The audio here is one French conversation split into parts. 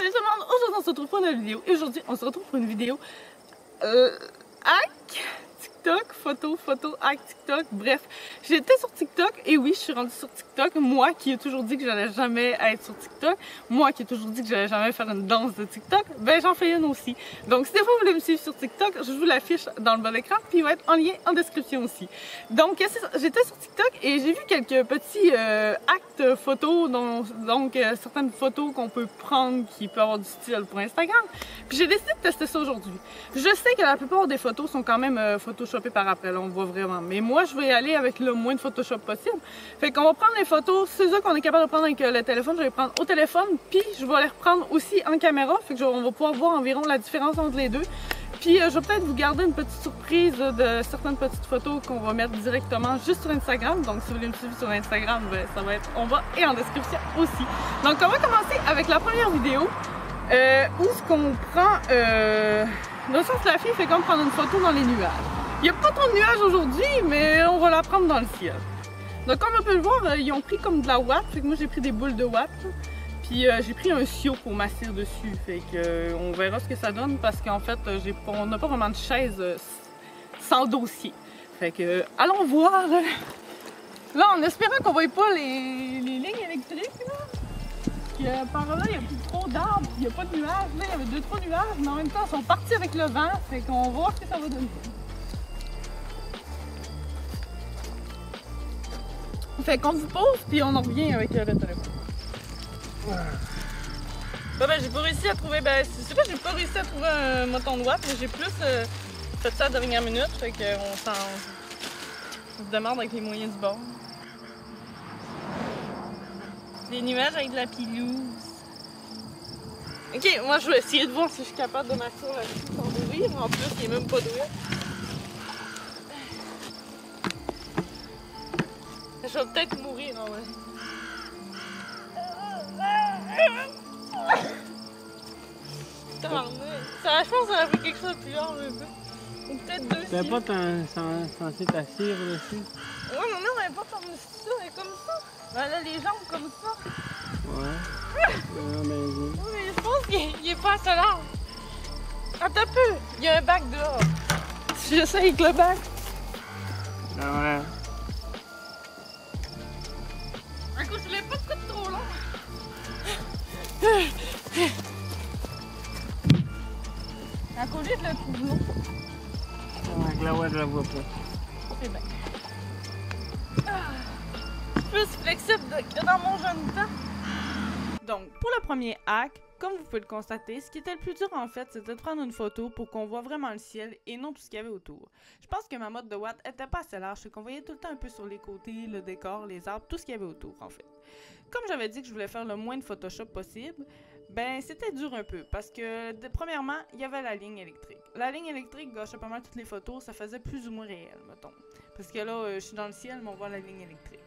Salut tout le monde, aujourd'hui on se retrouve pour une nouvelle vidéo et aujourd'hui on se retrouve pour une vidéo hack TikTok, photo, hack TikTok, bref. J'étais sur TikTok et oui, je suis rendue sur TikTok. Moi qui ai toujours dit que j'allais jamais être sur TikTok, moi qui ai toujours dit que j'allais jamais faire une danse de TikTok, ben j'en fais une aussi. Donc si des fois vous voulez me suivre sur TikTok, je vous l'affiche dans le bas de l'écran puis il va être en lien en description aussi. Donc j'étais sur TikTok et j'ai vu quelques petits actes photos, donc certaines photos qu'on peut prendre qui peuvent avoir du style pour Instagram. Puis j'ai décidé de tester ça aujourd'hui. Je sais que la plupart des photos sont quand même photoshopées par après, là on voit vraiment. Mais moi je vais y aller avec le moins de Photoshop possible. Fait qu'on va prendre les photos, c'est ça qu'on est capable de prendre avec le téléphone, je vais les prendre au téléphone, puis je vais les reprendre aussi en caméra. Fait que on va pouvoir voir environ la différence entre les deux. Puis je vais peut-être vous garder une petite surprise de certaines petites photos qu'on va mettre directement juste sur Instagram. Donc si vous voulez me suivre sur Instagram, ben, ça va être en bas et en description aussi. Donc on va commencer avec la première vidéo où ce qu'on prend dans le sens de la fille fait comme prendre une photo dans les nuages. Il n'y a pas trop de nuages aujourd'hui, mais on va la prendre dans le ciel. Donc comme on peut le voir, ils ont pris comme de la ouate, fait que moi j'ai pris des boules de ouate. Puis j'ai pris un sio pour m'asseoir dessus, fait que on verra ce que ça donne parce qu'en fait on n'a pas vraiment de chaise sans dossier. Fait que allons voir. Là en espérant qu'on ne voit pas les lignes électriques là. Par là il n'y a plus trop d'arbres, il n'y a pas de nuages, là il y avait 2-3 nuages, mais en même temps ils sont partis avec le vent, fait qu'on va voir ce que ça va donner. Fait qu'on vous pose puis on en revient avec le téléphone. Ben, j'ai pas réussi à trouver, c'est pas j'ai pas réussi à trouver un moton de watt, mais j'ai plus fait ça à la dernière minute, fait qu'on se demande avec les moyens du bord. Des nuages avec de la pilouse. Ok, moi je vais essayer de voir si je suis capable de m'asseoir là-dessus sans ouvrir, en plus il est même pas d'ouvert. Je vais peut-être mourir en vrai. Ça, je pense que ça a pris quelque chose de plus large un peu. Ou peut-être deux. T'es pas censé t'asseoir dessus? Ouais, mais non, elle est pas comme ça, elle est comme ça. Elle a les jambes comme ça. Ouais. Oui, mais je pense qu'il est pas assez large. Attends un peu, il y a un bac dehors. Si j'essaie avec le bac. Ouais. Un coup, je voulais pas de coup de trop long. À côté, je le trouve long. Avec la ouate, je la vois pas. C'est bien. Plus flexible que dans mon jeune temps. Donc, pour le premier hack, comme vous pouvez le constater, ce qui était le plus dur en fait, c'était de prendre une photo pour qu'on voit vraiment le ciel et non tout ce qu'il y avait autour. Je pense que ma mode de watt était pas assez large, c'est qu'on voyait tout le temps un peu sur les côtés, le décor, les arbres, tout ce qu'il y avait autour en fait. Comme j'avais dit que je voulais faire le moins de Photoshop possible, ben c'était dur un peu parce que premièrement, il y avait la ligne électrique. La ligne électrique gâchait pas mal toutes les photos, ça faisait plus ou moins réel, mettons. Parce que là, je suis dans le ciel, mais on voit la ligne électrique.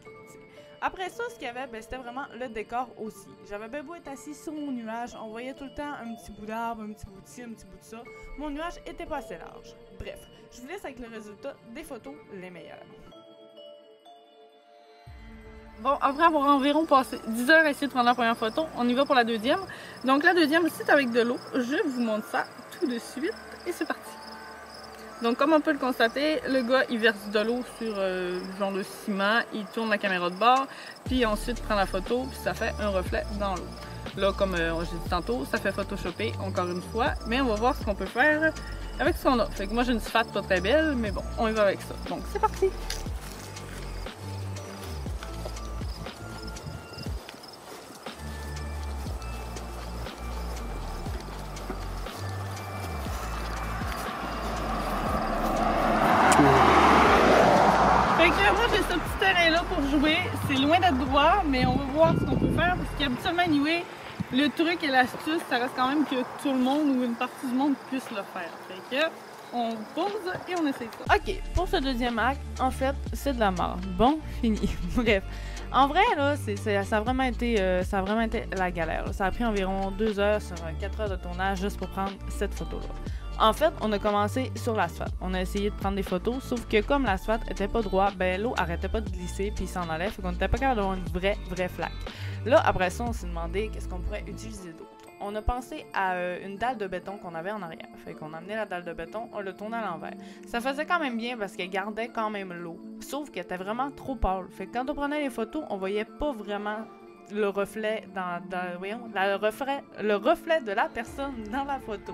Après ça, ce qu'il y avait, ben, c'était vraiment le décor aussi. J'avais bien beau être assis sur mon nuage, on voyait tout le temps un petit bout d'arbre, un petit bout de ci, un petit bout de ça. Mon nuage était pas assez large. Bref, je vous laisse avec le résultat des photos les meilleures. Bon, après avoir environ passé 10 heures à essayer de prendre la première photo, on y va pour la deuxième. Donc la deuxième, c'est avec de l'eau. Je vous montre ça tout de suite et c'est parti. Donc comme on peut le constater, le gars il verse de l'eau sur genre de ciment, il tourne la caméra de bord, puis ensuite prend la photo, puis ça fait un reflet dans l'eau. Là, comme j'ai dit tantôt, ça fait photoshopper encore une fois, mais on va voir ce qu'on peut faire avec ce qu'on a. Fait que moi j'ai une sphate pas très belle, mais bon, on y va avec ça. Donc c'est parti! Moi j'ai ce petit terrain là pour jouer, c'est loin d'être droit, mais on va voir ce qu'on peut faire parce qu'habituellement anyway, le truc et l'astuce, ça reste quand même que tout le monde ou une partie du monde puisse le faire. Fait que on pose et on essaie ça. Ok, pour ce deuxième acte, en fait, c'est de la mort. Bon, fini. Bref. En vrai, là, ça a vraiment été la galère. Ça a pris environ 2 heures sur 4 heures de tournage juste pour prendre cette photo-là. En fait, on a commencé sur l'asphalte. On a essayé de prendre des photos, sauf que comme l'asphalte était pas droit, ben l'eau arrêtait pas de glisser puis s'en allait, fait qu'on était pas capable d'avoir une vraie flaque. Là, après ça, on s'est demandé qu'est-ce qu'on pourrait utiliser d'autre. on a pensé à une dalle de béton qu'on avait en arrière. Fait qu'on a amené la dalle de béton, on l'a tournée à l'envers. Ça faisait quand même bien parce qu'elle gardait quand même l'eau. Sauf qu'elle était vraiment trop pâle. Fait que quand on prenait les photos, on voyait pas vraiment le reflet le reflet de la personne dans la photo.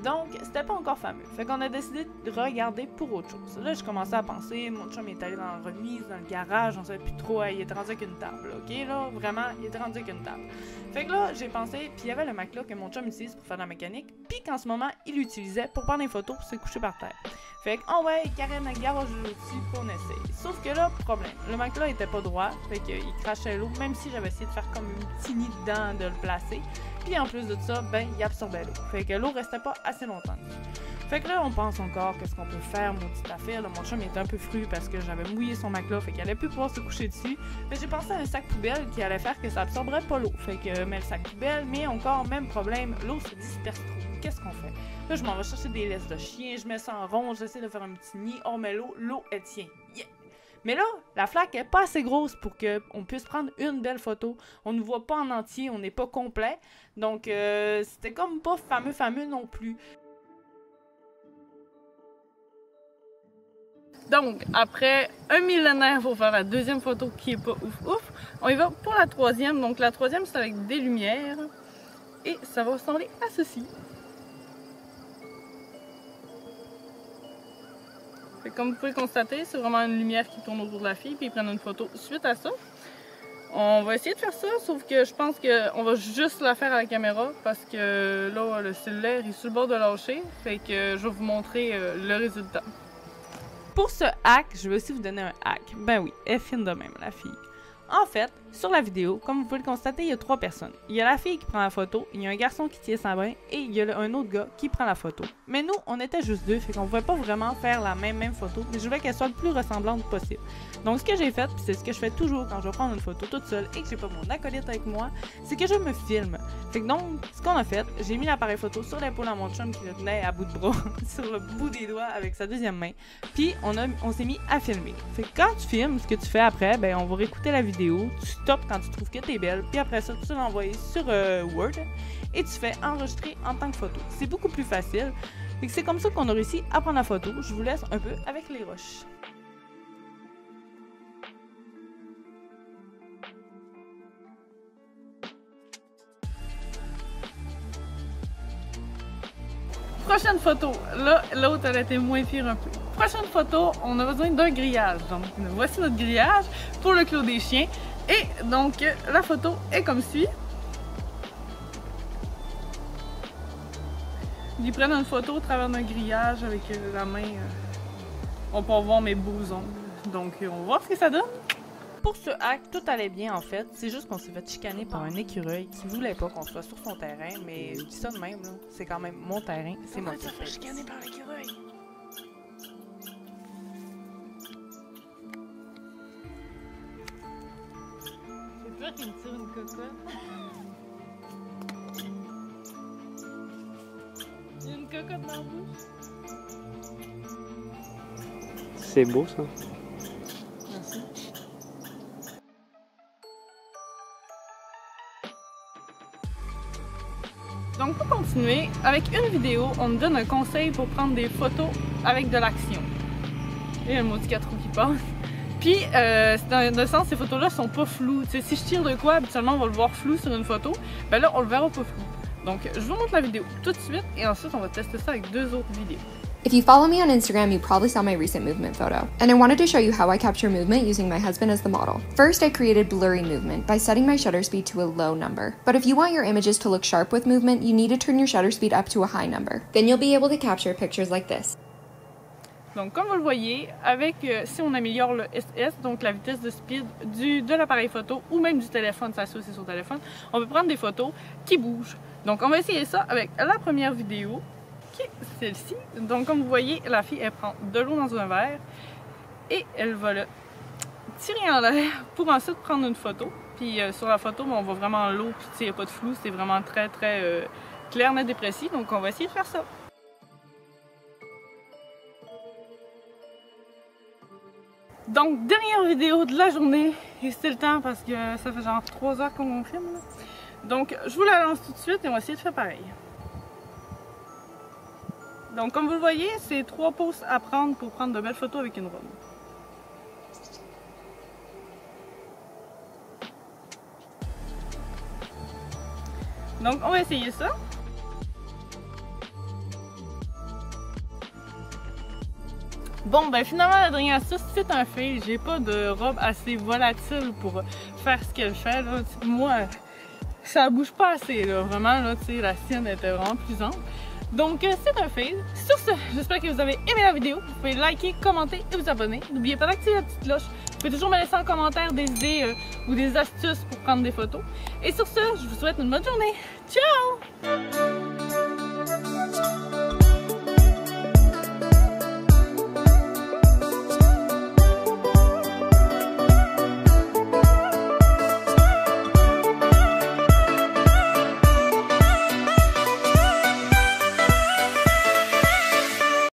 Donc, c'était pas encore fameux. Fait qu'on a décidé de regarder pour autre chose. Là, je commençais à penser, mon chum est allé dans la remise, dans le garage, on savait plus trop, il était rendu avec une table, ok, là, vraiment, il était rendu avec une table. Fait que là, j'ai pensé, puis il y avait le Mac-là que mon chum utilise pour faire de la mécanique, puis qu'en ce moment, il l'utilisait pour prendre des photos pour se coucher par terre. Fait que, oh ouais, Karen, garage dessus, puis on essaye. Sauf que là, problème, le Mac-là était pas droit, fait qu'il crachait l'eau, même si j'avais essayé de faire comme une petite nid dedans, de le placer. Puis en plus de ça, ben, il absorbait l'eau. Fait que l'eau restait pas assez longtemps. Fait que là, on pense encore, qu'est-ce qu'on peut faire, maudite affaire. Là, mon chum était un peu fru parce que j'avais mouillé son Mac-là, fait qu'il allait plus pouvoir se coucher dessus. Fait que j'ai pensé à un sac poubelle qui allait faire que ça absorberait pas l'eau. Fait que, mais le sac poubelle, mais encore, même problème, l'eau se disperse trop. Qu'est-ce qu'on fait? Là, je m'en vais chercher des laisses de chien, je mets ça en rond, j'essaie de faire un petit nid. Oh, mais l'eau, elle tient. Yeah! Mais là, la flaque est pas assez grosse pour qu'on puisse prendre une belle photo. On ne voit pas en entier, on n'est pas complet. Donc, c'était comme pas fameux non plus. Donc, après un millénaire pour faire la deuxième photo qui est pas ouf, on y va pour la troisième. Donc, la troisième, c'est avec des lumières. Et ça va ressembler à ceci. Fait que comme vous pouvez le constater, c'est vraiment une lumière qui tourne autour de la fille, puis ils prennent une photo suite à ça. On va essayer de faire ça, sauf que je pense qu'on va juste la faire à la caméra, parce que là, le cellulaire est sur le bord de lâcher. Fait que je vais vous montrer le résultat. Pour ce hack, je vais aussi vous donner un hack. Ben oui, elle filme de même, la fille. En fait, sur la vidéo, comme vous pouvez le constater, il y a 3 personnes. Il y a la fille qui prend la photo, il y a un garçon qui tient sa main et il y a un autre gars qui prend la photo. Mais nous, on était juste 2, fait qu'on ne pouvait pas vraiment faire la même photo, mais je voulais qu'elle soit le plus ressemblante possible. Donc ce que j'ai fait, puis c'est ce que je fais toujours quand je vais prendre une photo toute seule et que j'ai pas mon acolyte avec moi, c'est que je me filme. Fait que donc, ce qu'on a fait, j'ai mis l'appareil photo sur l'épaule à mon chum qui le tenait à bout de bras, sur le bout des doigts avec sa deuxième main, puis on s'est mis à filmer. Fait que quand tu filmes, ce que tu fais après, ben on va réécouter la vidéo, tu stoppes quand tu trouves que t'es belle, puis après ça, tu l'envoies sur Word et tu fais enregistrer en tant que photo. C'est beaucoup plus facile. Fait que c'est comme ça qu'on a réussi à prendre la photo. Je vous laisse un peu avec les roches. Prochaine photo. Là, l'autre, elle a été moins pire un peu. Prochaine photo, on a besoin d'un grillage. Donc, voici notre grillage pour le clos des chiens. Et donc, la photo est comme suit. Ils prennent une photo au travers d'un grillage avec la main. On peut voir mes beaux ongles. Donc, on va voir ce que ça donne. Pour ce hack, tout allait bien en fait. C'est juste qu'on s'est fait chicaner par un écureuil qui voulait pas qu'on soit sur son terrain. Mais je dis ça de même, là. C'est quand même mon terrain. C'est moi qui fait chicaner par l'écureuil. J'ai peur qu'il me tire une cocotte. Il y a une cocotte dans la bouche. C'est beau ça. Merci. Donc pour continuer, avec une vidéo, on nous donne un conseil pour prendre des photos avec de l'action. Et un maudit 4 roues qui passe. Puis, dans le sens, ces photos-là sont pas floues. T'sais, si je tire de quoi, habituellement on va le voir flou sur une photo, ben là on le verra pas flou. Donc je vous montre la vidéo tout de suite et ensuite on va tester ça avec 2 autres vidéos. If you follow me on Instagram, you probably saw my recent movement photo. And I wanted to show you how I capture movement using my husband as the model. First, I created blurry movement by setting my shutter speed to a low number. But if you want your images to look sharp with movement, you need to turn your shutter speed up to a high number. Then you'll be able to capture pictures like this. Donc comme vous le voyez, avec si on améliore le SS, donc la vitesse de speed de l'appareil photo ou même du téléphone, ça c'est sur le téléphone, on peut prendre des photos qui bougent. Donc on va essayer ça avec la première vidéo, qui est celle-ci. Donc comme vous voyez, la fille elle prend de l'eau dans un verre et elle va le tirer en l'air pour ensuite prendre une photo. Puis sur la photo, on voit vraiment l'eau, puis il n'y a pas de flou, c'est vraiment très clair, net et précis. Donc on va essayer de faire ça. Donc, dernière vidéo de la journée, et c'était le temps parce que ça fait genre 3 heures qu'on filme. Là. Donc, je vous la lance tout de suite et on va essayer de faire pareil. Donc, comme vous le voyez, c'est 3 poses à prendre pour prendre de belles photos avec une robe. Donc, on va essayer ça. Bon, ben finalement, la dernière astuce, c'est un fail. J'ai pas de robe assez volatile pour faire ce qu'elle fait, là. Moi, ça bouge pas assez, là. Vraiment, là, tu sais, la sienne était vraiment plus ample. Donc, c'est un fail. Sur ce, j'espère que vous avez aimé la vidéo. Vous pouvez liker, commenter et vous abonner. N'oubliez pas d'activer la petite cloche. Vous pouvez toujours me laisser en commentaire des idées ou des astuces pour prendre des photos. Et sur ce, je vous souhaite une bonne journée. Ciao!